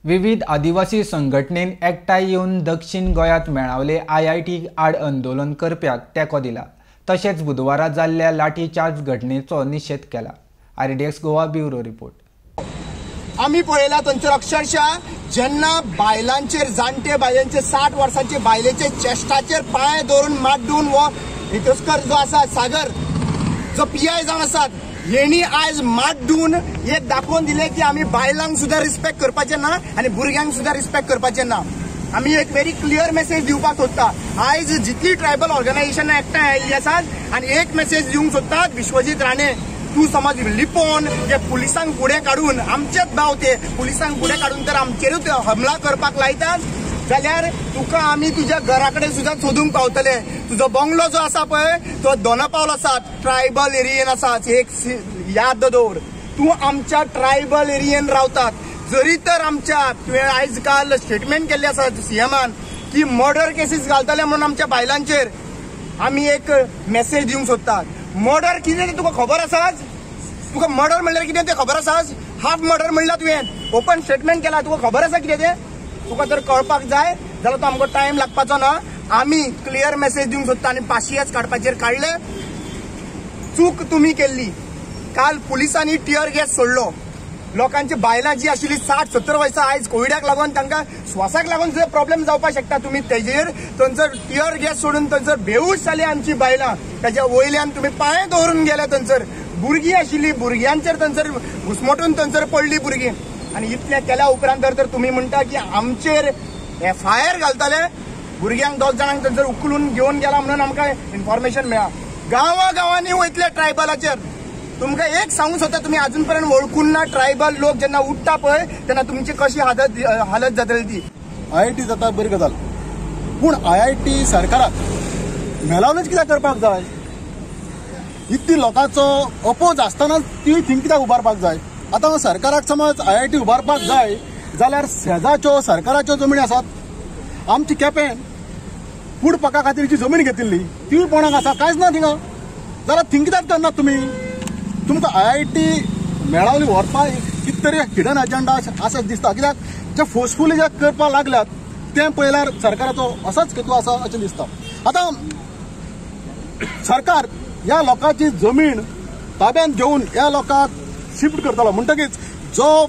विविध आदिवासी संघटनेन एकठांय येवन दक्षिण गोंयांत मेळावले IIT आड आंदोलन करप्याक तेंको दिला। तशेंच बुधवारा जाल्ल्या लाठीचार्ज घटनेचो निशेध केला। RDX Goa bureau report. आम्ही पळयला थंयसर अक्षरशः जेन्ना बायलांचेर जाणटे बायलांचे 60 वर्सांचे बायलेचे चेस्टाचेर पांय दवरून माड्डून वो इतस्कर जो आसा सागर जो PI जावन आसात हेणी आज माड्डून एक दाखोवन दिले की आम्ही बायलांक सुद्धा रिस्पेक्ट करपाचे ना आणि भुरग्यांक सुद्धा रिस्पेक्ट करपाचे ना। आम्ही एक व्हेरी क्लियर मेसेज दिवपाक सोदता। आज जितली ट्रायबल ऑर्गनायझेशन एकठांय आयिल्ली आसात आणि एक मेसेज दिवंक सोदतात विश्वजीत राणे तू समज लिपोवन जे पुलिसांक फुडें काढून आमचेच भाव ते पुलिसांक फुडें काढून तर आमचेरूच हमला करपाक लायतात जाल्यार तुका आमी तुज्या घरा कडेन सुद्धा सोदूंक पावतले। तुजो बंगलो जो आसा पळय तो दोनापावल आसा, ट्रायबल एरियेन आसा। एक याद दवर, तू आमच्या ट्रायबल एरियेन रावतात जरी तर आमच्या तुवें आयज काल स्टेटमेंट केल्ले आसा CMान की मर्डर केसीस घालतले म्हणून आमच्या बायलांचेर। आमी एक मेसेज दिवंक सोदतात। मर्डर कितें तें तुका खबर आसा? तुका मर्डर म्हणल्यार कितें तें खबर आसा? हाफ मर्डर म्हणला तुवें ओपन स्टेटमेंट केला, तुका खबर आसा कितें तें? तुका जर कळपाक जाय जाल्यार तो आमकां टायम लागपाचो ना। आमी क्लियर मेसेज दिवंक सोदता आनी पाशियेच काडपाचेर काडले। चूक तुम्ही केल्ली। काल पुलिसांनी टियर गॅस सोडलो। लोकांची बायलां जी आशिल्ली 60-70 वर्सां आयज कोविडाक लागून तांकां श्वासाक लागून सुद्धा प्रॉब्लेम जावपाक शकता। तुम्ही तेजेर थंयसर टियर गॅस सोडून थंयसर बेहूश जाली आमची बायलां। ताच्या वयल्यान तुम्ही पांय दवरून गेले। थंयसर भुरगीं आशिल्लीं, भुरग्यांचेर थंयसर घुस्मटून थंयसर पडली भुरगीं। आणि इतल्या केल्या उपरांत तर तुम्ही म्हणटा की आमचेर FIR घालतले। भुरग्यांक 10 जाणांक थंयसर उखलून घेवन गेला म्हणून आमकां इन्फॉर्मेशन मेळ्ळा। गांवांनी वयतले ट्रायबलाचेर तुमकां एक सांगूंक सोदता, तुम्ही अजून पर्यंत वळखून ना ट्रायबल लोक जेन्ना उठता पळय तेन्ना तुमची कशी हालत जातली ती। IIT जाता बरी गजाल, पूण IIT सरकाराक मेलावलेच कित्याक करपाक जाय? इतली लोकांचो अपोज आसतना ती थिंग कित्याक उबारपाक जाय? आता सरकाराक समज IIT उबारपाक जाय जाल्यार शेजाच्यो सरकाराच्यो जमीन आसात। आमची केपें फूड पका खातीरची जमीन घेतिल्ली ती कोणाक आसा? कांयच ना थिंगा। जाल्यार थिंग कित्याक करनात तुमी? तुमकां IIT मेळावली व्हरपाक कितें तरी हिडन एजेंडा आसा दिसता। कित्याक जे फोर्सफुली जे करपाक लागल्यात तें पळयल्यार सरकाराचो असोच हेतू आसा अशें दिसता। आता सरकार ह्या लोकांची जमीन ताब्यांत घेवन ह्या लोकांक शिफ्ट करतलो म्हणटकीच जो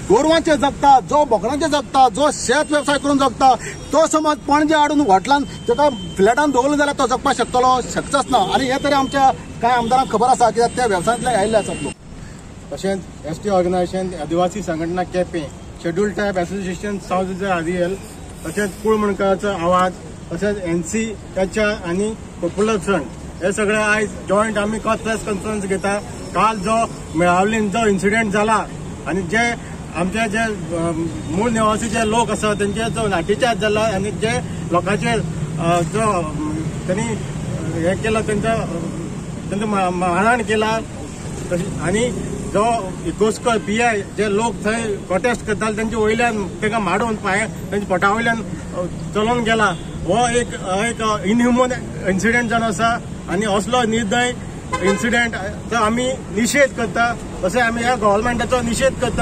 गोरवांचे जगता, जो बोकडांचे जगता, जो शेत वेवसाय करून जगता तो समज पणजे हाडून हॉटेलांत ताका फ्लॅटान दवरलो जाल्यार तो जगपाक शकचोच ना। आनी हे तरी आमच्या कांय आमदारांक खबर आसा कित्याक त्या वेवसायांतले आयिल्ले आसात लोक। तशेंच ST ऑर्गनायझेशन, आदिवासी संघटना Quepem, schedule tribe association south Goa REL, तशेंच कुळ मणकाराचो आवाज, तशेंच NC आनी पॉप्युलर फ्रंट हे सगळे आयज जॉयंट आमी प्रेस कॉन्फरन्स घेता। काल जो मेळावलीन जो इन्सिडेंट जाला आणि जे आमचे जे मूळ निवासी जे लोक आसा त्यांचे जो लाठीचार्ज जाला आणि जे लोकांचे जो त्यांनी हे केला त्यांचं मारहाण केला आणि जो इकोस्को PI जे लोक थंय प्रोटेस्ट करताले त्यांच्या वयल्यान ताका मारून पांय त्यांच्या पोटा वयल्यान चलोवन गेला। हो एक इनह्युमन इन्सिडेंट जावन आसा आणि असलो निर्दय इन्सिडेंट आम्ही निषेध करता। तसे आम्ही ह्या गव्हर्नमेंटाचो निषेध करता।